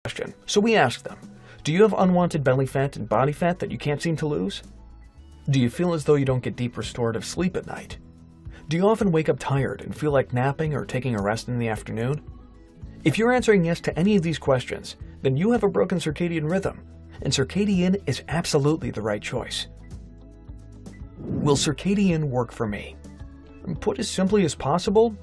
question. So we asked them, do you have unwanted belly fat and body fat that you can't seem to lose? Do you feel as though you don't get deep restorative sleep at night? Do you often wake up tired and feel like napping or taking a rest in the afternoon? If you're answering yes to any of these questions, then you have a broken circadian rhythm, and CircadiYin is absolutely the right choice. Will CircadiYin work for me? Put as simply as possible,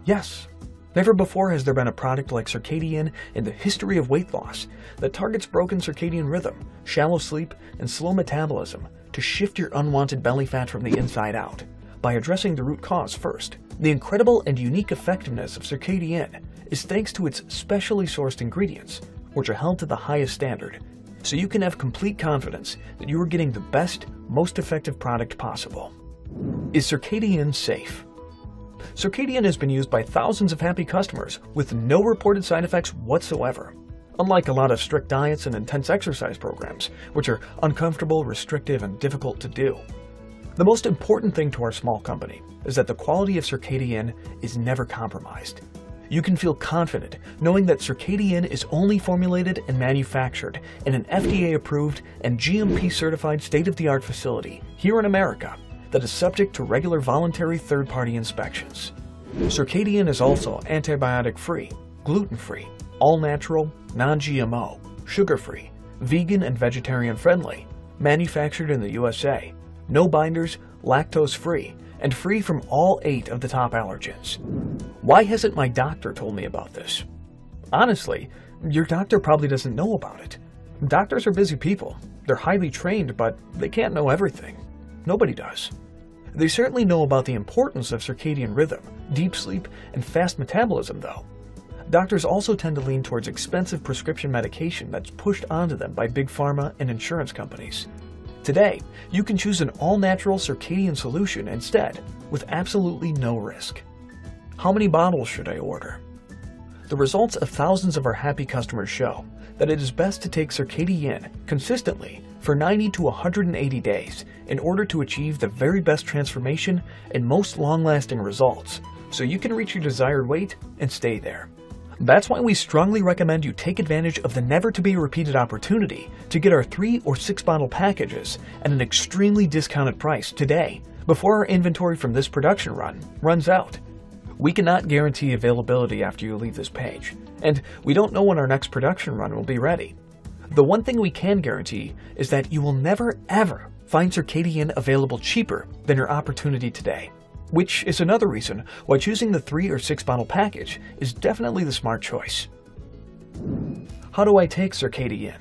yes. Never before has there been a product like CircadiYin in the history of weight loss that targets broken circadian rhythm, shallow sleep, and slow metabolism to shift your unwanted belly fat from the inside out by addressing the root cause first. The incredible and unique effectiveness of CircadiYin is thanks to its specially sourced ingredients, which are held to the highest standard, so you can have complete confidence that you are getting the best, most effective product possible. Is CircadiYin safe? CircadiYin has been used by thousands of happy customers with no reported side effects whatsoever, unlike a lot of strict diets and intense exercise programs, which are uncomfortable, restrictive, and difficult to do. The most important thing to our small company is that the quality of CircadiYin is never compromised. You can feel confident knowing that CircadiYin is only formulated and manufactured in an FDA-approved and GMP-certified state-of-the-art facility here in America that is subject to regular voluntary third-party inspections. CircadiYin is also antibiotic-free, gluten-free, all-natural, non-GMO, sugar-free, vegan and vegetarian-friendly, manufactured in the USA, no binders, lactose-free, and free from all 8 of the top allergens. Why hasn't my doctor told me about this? Honestly, your doctor probably doesn't know about it. Doctors are busy people. They're highly trained, but they can't know everything. Nobody does. They certainly know about the importance of circadian rhythm, deep sleep, and fast metabolism, though. Doctors also tend to lean towards expensive prescription medication that's pushed onto them by big pharma and insurance companies. Today, you can choose an all-natural circadian solution instead, with absolutely no risk. How many bottles should I order? The results of thousands of our happy customers show that it is best to take CircadiYin consistently for 90 to 180 days in order to achieve the very best transformation and most long-lasting results, so you can reach your desired weight and stay there. That's why we strongly recommend you take advantage of the never-to-be-repeated opportunity to get our 3 or 6 bottle packages at an extremely discounted price today, before our inventory from this production run runs out. We cannot guarantee availability after you leave this page, and we don't know when our next production run will be ready. The one thing we can guarantee is that you will never ever find CircadiYin available cheaper than your opportunity today, which is another reason why choosing the 3 or 6 bottle package is definitely the smart choice. How do I take CircadiYin?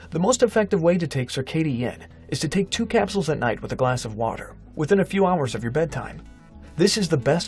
The most effective way to take CircadiYin is to take 2 capsules at night with a glass of water, within a few hours of your bedtime. This is the best